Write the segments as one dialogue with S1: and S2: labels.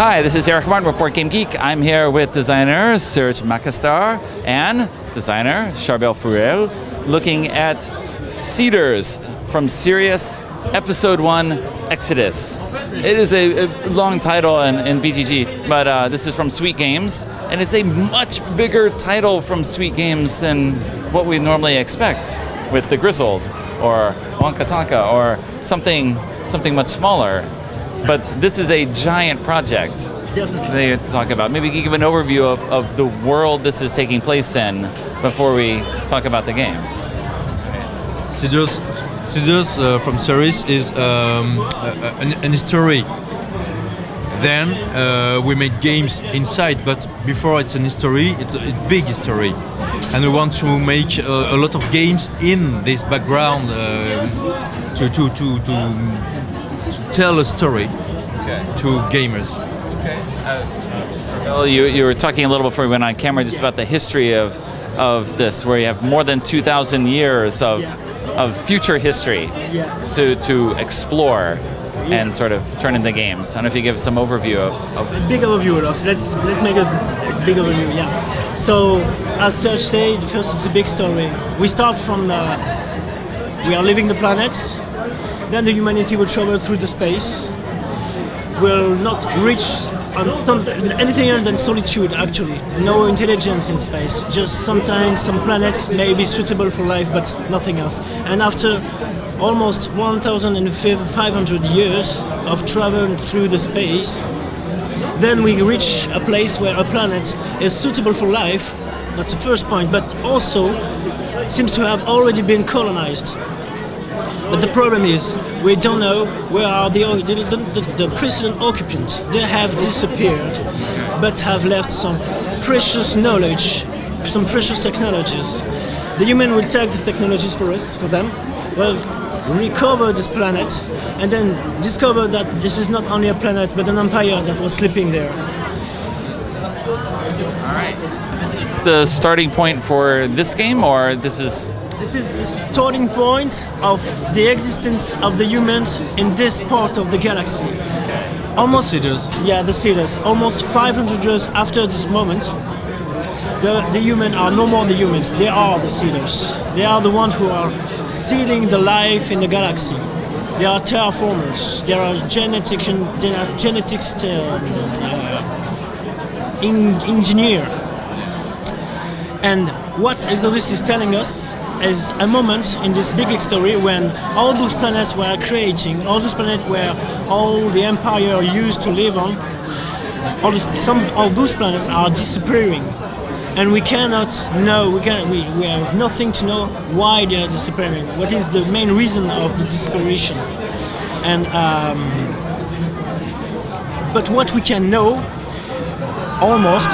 S1: Hi, this is Eric Martin with Board Game Geek. I'm here with designer Serge Macastar and designer Charbel Furel, looking at Cedars from Sereis Episode 1 Exodus. It is a long title in BGG, but this is from Sweet Games, and it's a much bigger title from Sweet Games than what we normally expect with the Grizzled or Wankatanka or something much smaller. But this is a giant project.
S2: Definitely.
S1: They talk about. Maybe you can give an overview of the world this is taking place in before we talk about the game.
S3: Cedars from Sereis is an history. Then we made games inside, but before it's an history, it's a big history. And we want to make a lot of games in this background to tell a story to gamers.
S1: Well, you were talking a little before we went on camera just about the history of this, where you have more than 2,000 years of future history to explore and sort of turn into games. I don't know if you give some overview of
S2: a big overview. So let's make a big overview. Yeah. So as Serge said, first it's a big story. We start from we are leaving the planets. Then the humanity will travel through the space. Will not reach anything else than solitude. Actually, no intelligence in space. Just sometimes some planets may be suitable for life, but nothing else. And after almost 1,500 years of travel through the space, then we reach a place where a planet is suitable for life. That's the first point, but also seems to have already been colonized. But the problem is, we don't know where are the precedent occupants. They have disappeared, but have left some precious knowledge, some precious technologies. The human will take these technologies for them, will recover this planet, and then discover that this is not only a planet, but an empire that was sleeping there.
S1: All right. This is the starting point for this game, or this is...
S2: This is the starting point of the existence of the humans in this part of the galaxy. Almost,
S3: the
S2: Cedars. Almost 500 years after this moment, the humans are no more the humans. They are the Cedars. They are the ones who are seeding the life in the galaxy. They are terraformers. They are genetics engineer. And what Exodus is telling us is a moment in this big story when all those planets were creating, all those planets where all the empire used to live on, some of those planets are disappearing, and we cannot know. We have nothing to know why they are disappearing. What is the main reason of the disappearation? And but what we can know almost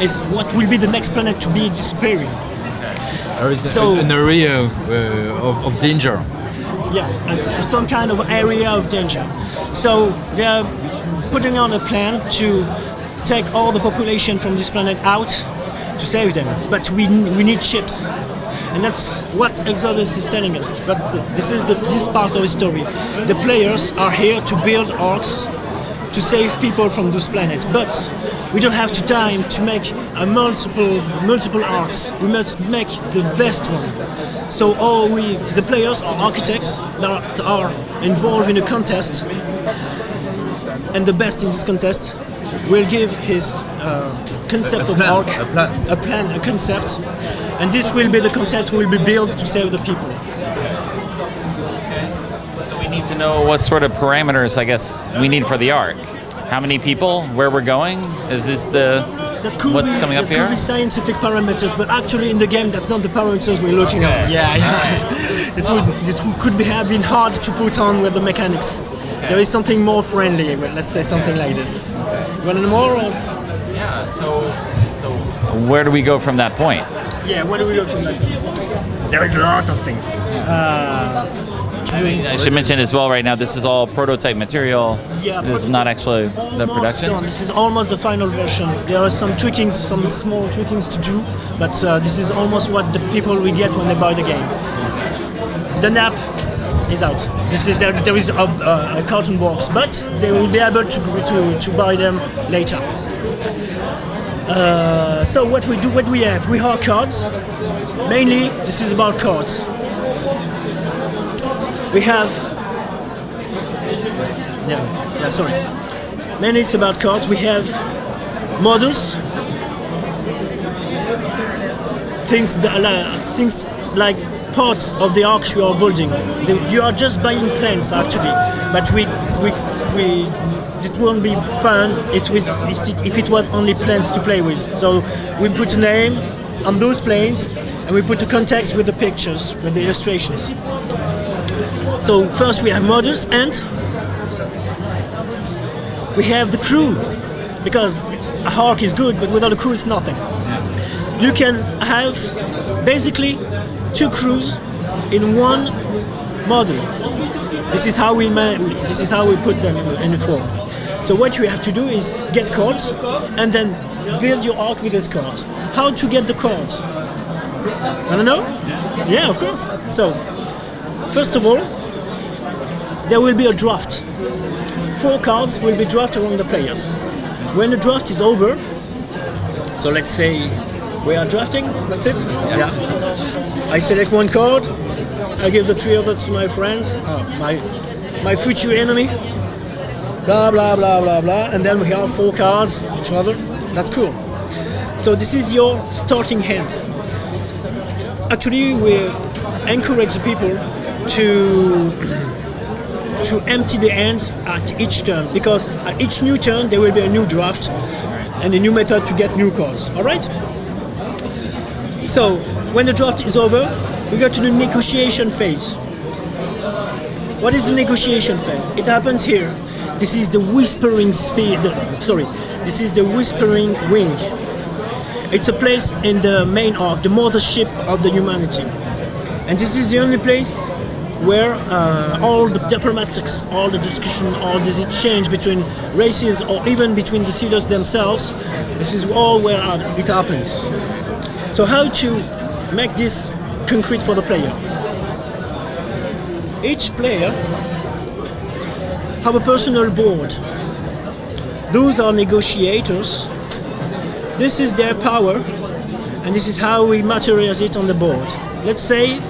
S2: is what will be the next planet to be disappearing.
S3: There is an area of danger.
S2: Yeah, some kind of area of danger. So they are putting on a plan to take all the population from this planet out to save them. But we need ships. And that's what Exodus is telling us. But this is this part of the story. The players are here to build arcs to save people from this planet. But we don't have time to make multiple arcs. We must make the best one. So the players are architects that are involved in a contest, and the best in this contest will give his concept of arc, a concept, and this will be the concept will be built to save the people.
S1: So we need to know what sort of parameters, I guess, we need for the arc. How many people? Where we're going? Is this what's coming up here?
S2: That could be scientific parameters, but actually in the game that's not the parameters we're looking at. Yeah. This could have been hard to put on with the mechanics. Okay. There is something more friendly. Let's say something like this. You want to know more?
S1: Yeah. So where do we go from that point?
S2: Yeah. Where do we go from that point? There is a lot of things.
S1: I should mention as well right now, this is all prototype material.
S2: Yeah,
S1: this is not actually the production.
S2: Done. This is almost the final version. There are some tweakings, some small tweakings to do, but this is almost what the people will get when they buy the game. The nap is out. There is a carton box, but they will be able to buy them later. So what we do, what we have, we have cards. Mainly, this is about cards. We have, sorry. Mainly it's about cards. We have models, things like parts of the arcs you are building. You are just buying plans actually, but it won't be fun if it was only plans to play with. So we put a name on those planes and we put a context with the pictures, with the illustrations. So first we have models and we have the crew, because a arc is good, but without a crew it's nothing. You can have basically two crews in one model. This is how we put them in the form. So what you have to do is get cards and then build your arc with those cards. How to get the cards? Wanna know? Yeah, of course. So first of all, there will be a draft. 4 cards will be drafted among the players. When the draft is over, so let's say we are drafting, that's it? Yeah. I select 1 card, I give the 3 others to my friend, my future enemy, blah blah blah blah blah, and then we have 4 cards each other. That's cool. So this is your starting hand. Actually, we encourage the people to empty the hand at each turn, because at each new turn there will be a new draft and a new method to get new cards. All right? So when the draft is over, we go to the negotiation phase. What is the negotiation phase? It happens here. This is the whispering this is the whispering wing. It's a place in the main arc, the mothership of the humanity. And this is the only place where all the diplomatics, all the discussion, all this exchange between races or even between the seeders themselves, this is all where it happens. So how to make this concrete for the player? Each player have a personal board. Those are negotiators. This is their power, and this is how we materialize it on the board. Let's say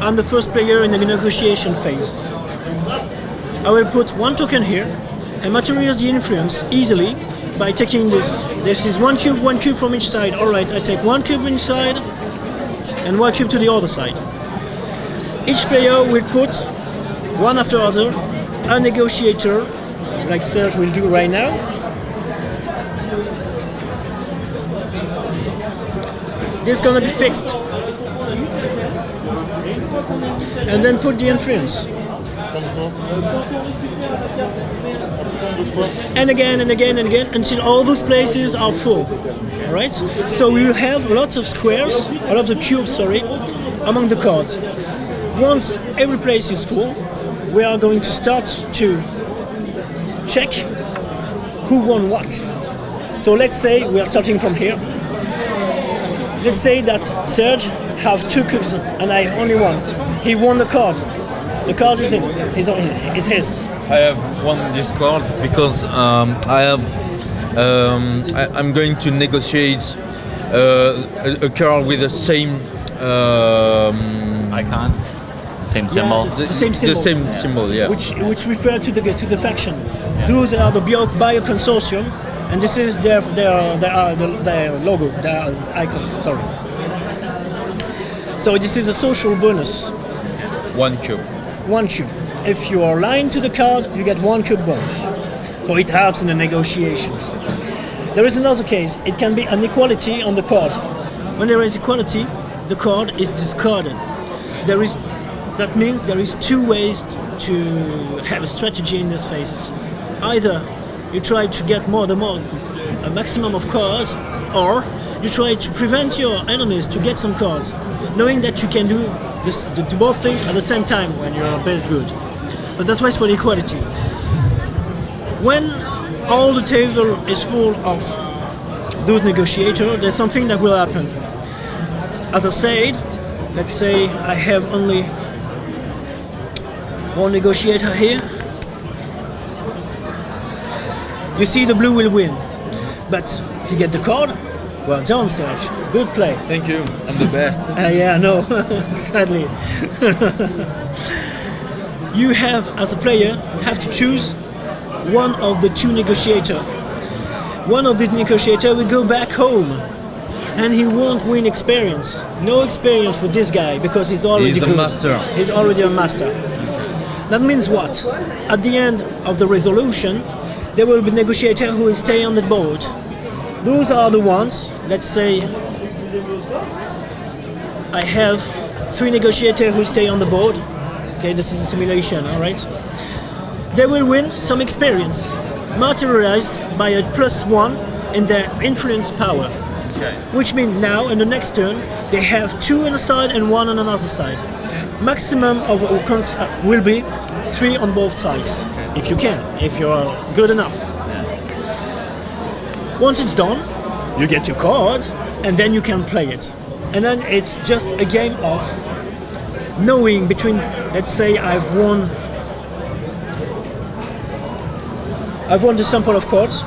S2: I'm the first player in the negotiation phase. I will put 1 token here and materialize the influence easily by taking this. This is 1 cube from each side. All right, I take 1 cube inside and 1 cube to the other side. Each player will put one after other a negotiator, like Serge will do right now. This is gonna be fixed. And then put the influence. And again and again and again until all those places are full. Alright? So we will have lots of squares, a lot of cubes, among the cards. Once every place is full, we are going to start to check who won what. So let's say we are starting from here. Let's say that Serge have 2 cubes and I only 1. He won the card. The card is is his.
S3: I have won this card because I'm going to negotiate a card with the same
S1: Icon, same symbol.
S2: Yeah, the same symbol.
S3: The same symbol, yeah.
S2: Which refer to the faction. Those are the bio consortium, and this is their logo, their icon. Sorry. So this is a social bonus.
S3: 1 cube.
S2: 1 cube. If you are aligned to the card, you get 1 cube bonus. So it helps in the negotiations. There is another case. It can be an equality on the card. When there is equality, the card is discarded. That means there is 2 ways to have a strategy in this phase. Either you try to get a maximum of cards, or you try to prevent your enemies to get some cards, knowing that you can do both things at the same time when you're very good. But that's why it's for the equality. When all the table is full of those negotiators, there's something that will happen. As I said, let's say I have only One negotiator here. You see the blue will win. But he get the card. Well done, Serge. Good play.
S3: Thank you. I'm the best.
S2: Yeah, no, sadly. You have, as a player, have to choose one of the two negotiators. One of the negotiators will go back home, and he won't win experience. No experience for this guy because he's already
S3: He's a
S2: good.
S3: master.
S2: He's already a master. That means what? At the end of the resolution, there will be a negotiator who will stay on the board. Those are the ones, let's say, I have 3 negotiators who stay on the board. Okay, this is a simulation, all right? They will win some experience, materialized by a +1 in their influence power.
S1: Okay.
S2: Which means now, in the next turn, they have 2 on a side and 1 on another side. Maximum of will be 3 on both sides, if you can, if you're good enough. Once it's done, you get your card, and then you can play it. And then it's just a game of knowing between, let's say I've won the sample of cards.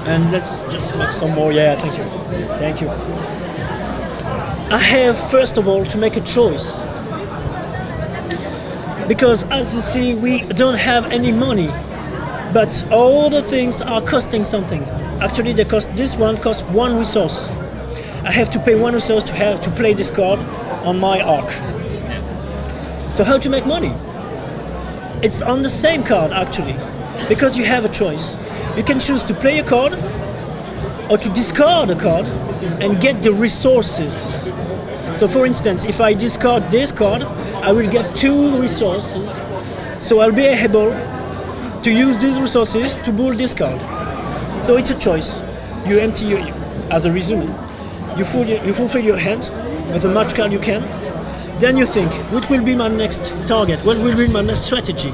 S2: And let's just make some more. Yeah, thank you. Thank you. I have, first of all, to make a choice. Because as you see, we don't have any money. But all the things are costing something. Actually, this one costs 1 resource. I have to pay 1 resource to play this card on my arc.
S1: Yes.
S2: So how to make money? It's on the same card actually, because you have a choice. You can choose to play a card or to discard a card and get the resources. So for instance, if I discard this card, I will get 2 resources. So I'll be able to use these resources to build this card. So it's a choice. You empty as a resume. You fulfill your hand with as much card you can. Then you think, what will be my next target? What will be my next strategy?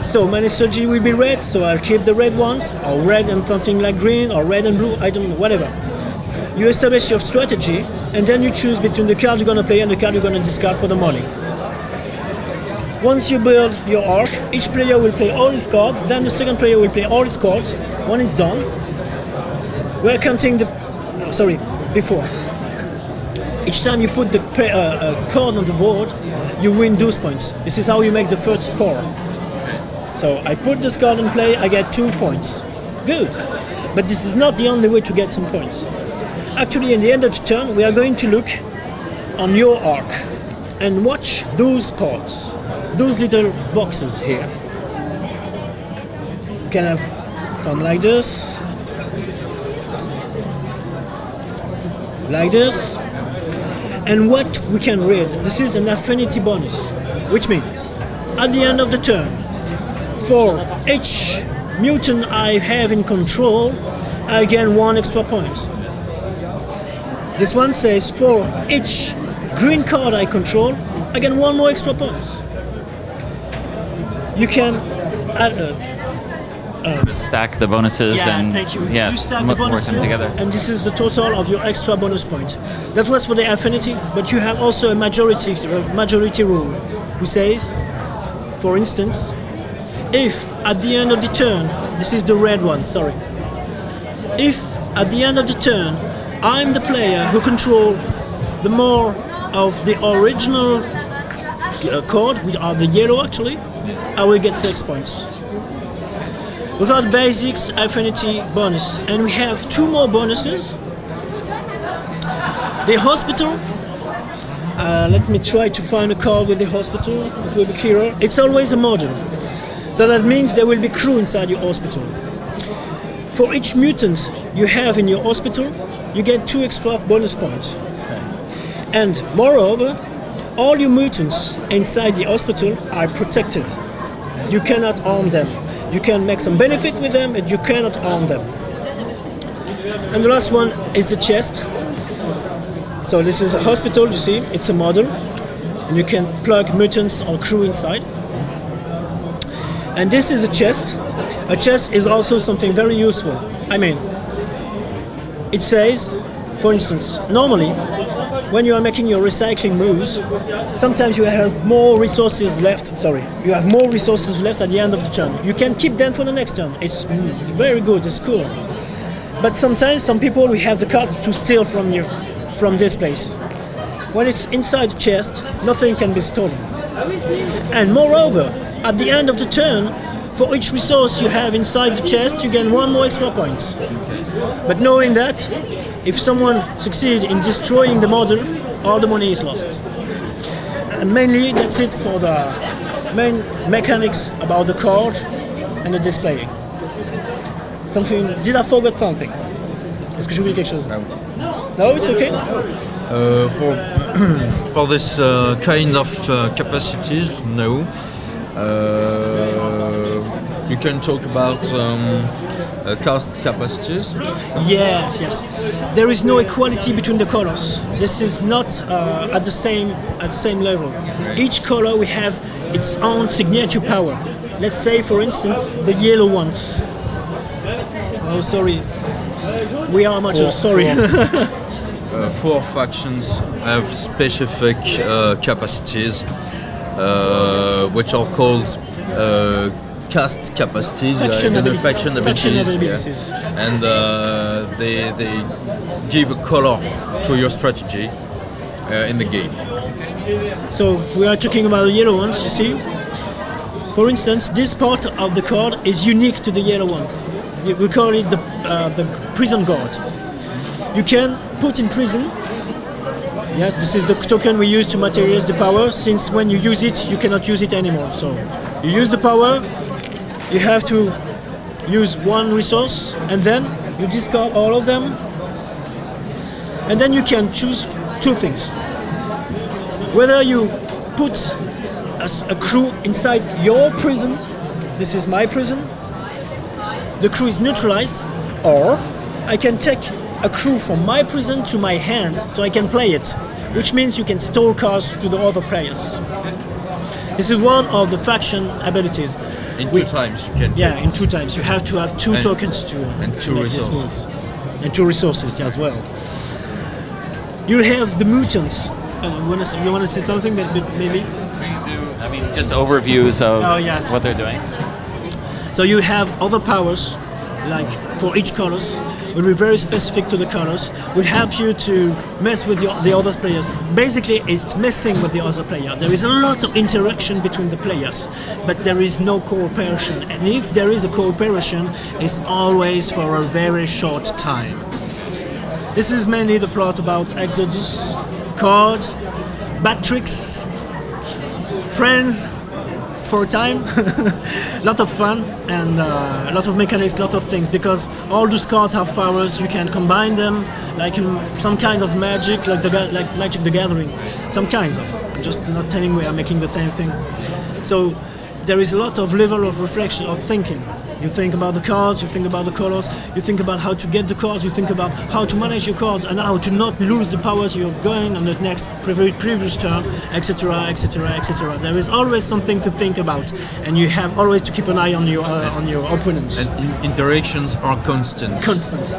S2: So my next strategy will be red, so I'll keep the red ones, or red and something like green, or red and blue, I don't know, whatever. You establish your strategy, and then you choose between the card you're gonna play and the card you're gonna discard for the money. Once you build your arc, each player will play all his cards, then the second player will play all his cards. When it's done, we're counting before. Each time you put the card on the board, you win those points. This is how you make the first score. So I put this card in play, I get 2 points. Good. But this is not the only way to get some points. Actually, in the end of the turn, we are going to look on your arc and watch those parts. Those little boxes here. You can have some like this, and what we can read, this is an affinity bonus, which means at the end of the turn, for each mutant I have in control, I gain 1 extra point. This one says for each green card I control, I get 1 more extra point. You can
S1: Stack the bonuses and
S2: thank you.
S1: yes,
S2: You stack the
S1: work
S2: bonuses,
S1: them together.
S2: and this is the total of your extra bonus point. That was for the affinity, but you have also a majority rule, who says, for instance, if at the end of the turn, this is the red one, sorry. If at the end of the turn, I'm the player who control the more of the original card, which are the yellow actually, I will get 6 points. Without basics, affinity bonus. And we have 2 more bonuses. The hospital. Let me try to find a card with the hospital. It will be clearer. It's always a model. So that means there will be crew inside your hospital. For each mutant you have in your hospital, you get 2 extra bonus points. And moreover, all your mutants inside the hospital are protected. You cannot harm them. You can make some benefit with them, but you cannot harm them. And the last one is the chest. So this is a hospital, you see, it's a model. And you can plug mutants or crew inside. And this is a chest. A chest is also something very useful. I mean, it says, for instance, normally when you are making your recycling moves, sometimes you have more resources left. Sorry, you have more resources left at the end of the turn. You can keep them for the next turn. It's very good. It's cool. But sometimes some people we have the card to steal from you, from this place. When it's inside the chest, nothing can be stolen. And moreover, at the end of the turn, for each resource you have inside the chest, you gain 1 more extra point. But knowing that, if someone succeeds in destroying the model, all the money is lost. And mainly, that's it for the main mechanics about the card and the displaying. Something? Did I forget something? Est-ce que j'ai oublié quelque chose? No, it's okay.
S3: For this kind of capacities, no. You can talk about cast capacities.
S2: Yes. There is no equality between the colors. This is not at the same level. Each color we have its own signature power. Let's say, for instance, the yellow ones. Oh, sorry. We are much sorry.
S3: Four factions have specific capacities, which are called cast capacities,
S2: Faction
S3: faction abilities.
S2: Yeah.
S3: And they give a color to your strategy in the game.
S2: So we are talking about the yellow ones, you see. For instance, this part of the card is unique to the yellow ones. We call it the prison guard. You can put in prison. Yes, this is the token we use to materialize the power, since when you use it, you cannot use it anymore. So you use the power, you have to use one resource, and then you discard all of them. And then you can choose 2 things. Whether you put a crew inside your prison, this is my prison, the crew is neutralized, or I can take a crew from my prison to my hand so I can play it, which means you can store cards to the other players. This is one of the faction abilities.
S3: In 2 times you can.
S2: Yeah, in 2 times. You have to have 2 tokens to
S3: and 2
S2: make this
S3: resources.
S2: move. And 2 resources as well. You have the mutants. You want to say something, maybe?
S1: I mean, just overviews of
S2: yes.
S1: what they're doing.
S2: So you have other powers, like for each colors, will be very specific to the colors, will help you to mess with the other players. Basically, it's messing with the other player. There is a lot of interaction between the players, but there is no cooperation. And if there is a cooperation, it's always for a very short time. This is mainly the plot about Exodus, cards, bad tricks, friends, for a time. Lot of fun and a lot of mechanics, a lot of things, because all those cards have powers. You can combine them like in some kind of magic, like Magic the Gathering, some kinds of. I'm just not telling we are making the same thing. So there is a lot of level of reflection, of thinking. You think about the cards, you think about the colors, you think about how to get the cards, you think about how to manage your cards and how to not lose the powers you have going on the next previous turn, etc., etc., etc. There is always something to think about, and you have always to keep an eye on your opponents.
S3: And interactions are constant.
S2: Constant.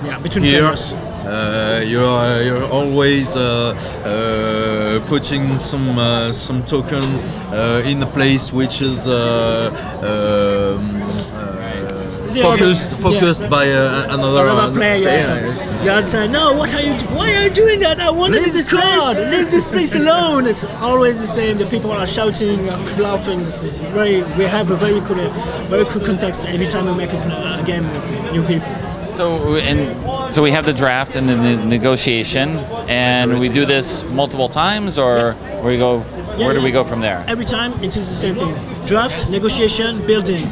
S2: Yeah, between players.
S3: You're always putting some token in a place which is focused by another
S2: player. Yes. You say, no, why are you doing that? I wanted this card. Leave this place alone. It's always the same. The people are shouting, laughing. This is we have a very cool context every time we make a game with new people.
S1: So we have the draft and then the negotiation, and we do this multiple times, or where do we go from there?
S2: Every time it is the same thing. Draft, negotiation, building.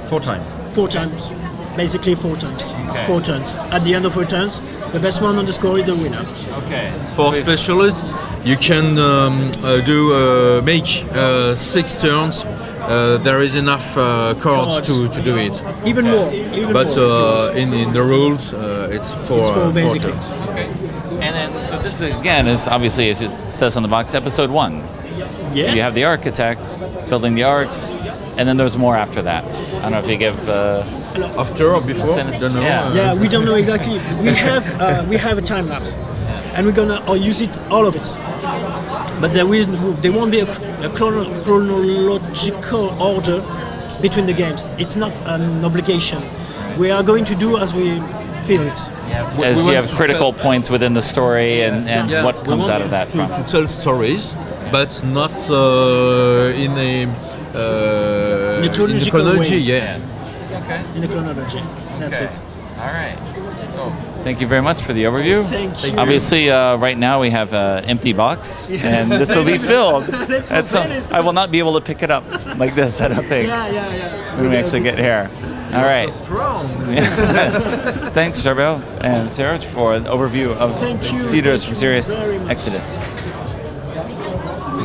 S3: 4 times.
S2: 4 times. Basically 4 times.
S1: Okay.
S2: 4 turns. At the end of 4 turns, the best one on the score is the winner.
S1: Okay.
S3: For specialists, you can make 6 turns. There is enough cards to do it.
S2: Even more.
S3: But in the rules, it's 4
S2: basically.
S3: turns.
S1: Okay. And then, so this again is obviously, as it says on the box, episode 1.
S2: Yeah.
S1: You have the architect building the arcs, and then there's more after that. I don't know if you give.
S3: After or before?
S1: Sentence.
S3: Don't know.
S1: Yeah.
S2: Yeah, we don't know exactly. We have a time lapse. and we're gonna use it, all of it. But there won't be a chronological order between the games. It's not an obligation. We are going to do as we feel it.
S1: As
S3: we
S1: you
S3: want
S1: have
S3: to
S1: critical points within the story and what
S3: we
S1: comes
S3: want
S1: out of that
S3: to,
S1: from.
S3: to tell stories, but not in a
S2: chronological
S3: chronology.
S2: ways.
S3: Yes.
S1: Okay.
S2: In the chronology. That's it.
S1: All right. So, thank you very much for the overview.
S2: Thank you.
S1: Obviously, right now we have an empty box, and this will be filled.
S2: Let's
S1: At some-
S2: open it.
S1: I will not be able to pick it up like this, I don't think,
S2: Yeah.
S1: when we actually get here. All right.
S3: So strong.
S1: Yes. Thanks, Charbel and Serge, for an overview of
S2: Thank you.
S1: Cedars
S2: Thank
S1: from
S2: you
S1: Sereis
S2: very much.
S1: Exodus.